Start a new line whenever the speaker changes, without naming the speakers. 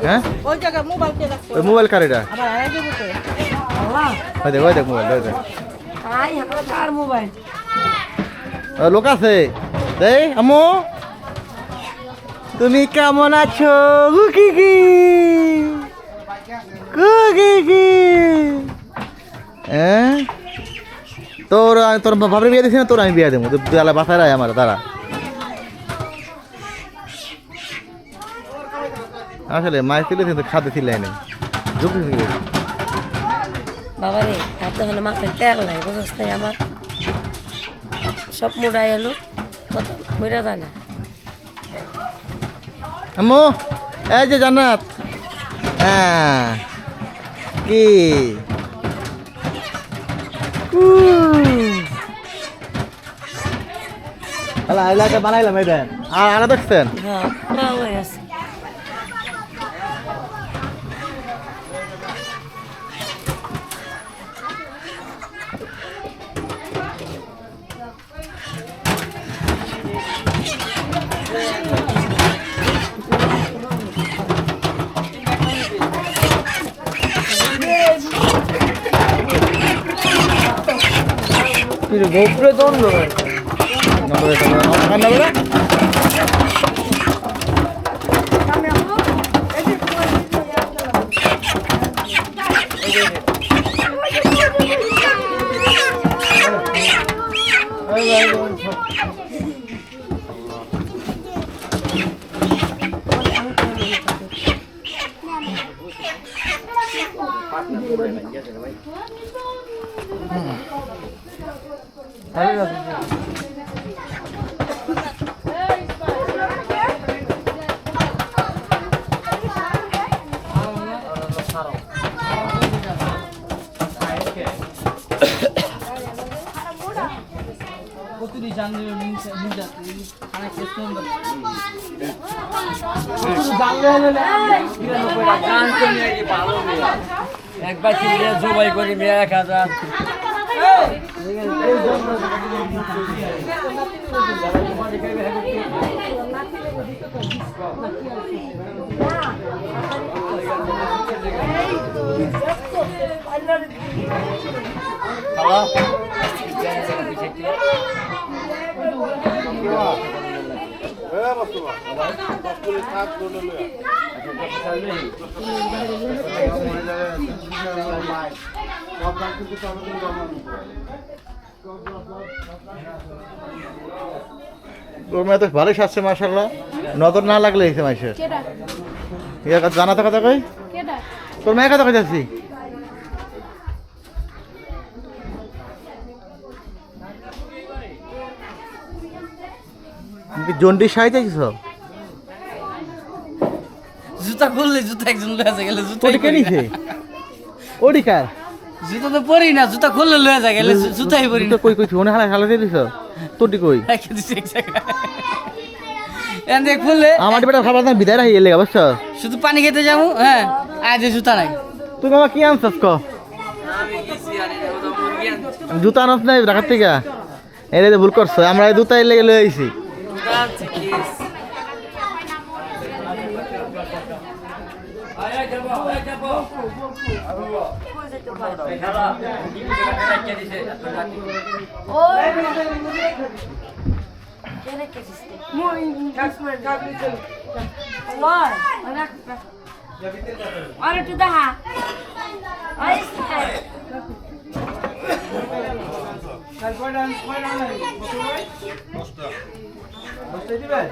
হ্যাঁ
ওই জায়গায় মোবাইল কে রাখছে
ওই মোবাইল কার এটা
আমার আড়াই দেবো তো আল্লাহ
ওই দেখ মোবাইল ওই দেখ
আই আমার কার মোবাইল
লোক আছে এই আম্মু তুমি কেমন আছো কুকি কি কুকি কি হ্যাঁ তোর তোর ভাবরে বিয়ে দিছি না তোর আমি বিয়ে দেবো তুই আলা বাসায় রায় আমার দাঁড়া আসলে মায়ের ছিল কিন্তু খাতে ছিল নেই
বাবা রে খাদ্য হলে মাথায় তেল নাই বুঝছ নাই আমার সব মোড়াই এলো কত মরে যায় না
আম্মু এই যে জান্নাত হ্যাঁ কি এলাকা বানাইলাম এই দেন আর আনা দেখছেন
হ্যাঁ পুরা হয়ে আছে গোপরে দন্ড একবার জবাই করি 1000
তোর মেয়ে তো ভালোই সাজছে মাশাআল্লাহ নজর না লাগলে এসে মাইসে জানা তো কথা কই তোর মেয়ে কথা কই যাচ্ছি জন্ডিস সাইতে গেছো
জুতা খুললে জুতা একজন লয়ে গেলে জুতা
ওটি কে নিছে ওটি কার
জুতা তো পরি না জুতা খুললে লয়ে গেলে জুতাই পরি
তো কই কই ফোনে হালা দিয়ে দিছো তোটি কই
রেখে দিছি এক জায়গায় এন দেখ খুললে
আমার বেটা খাবার না বিদায় রাখি এলে অবশ্য
শুধু পানি খেতে যাবো হ্যাঁ আজ জুতা নাই
তুই বাবা কি আনছস ক
আমি গেছি আরে ওটা মুরগি আনছি
জুতা আনছ নাই ঢাকার থেকে এরে ভুল করছো আমরা এই জুতা এলে লয়ে আইছি
Order to the hat.
দিবেন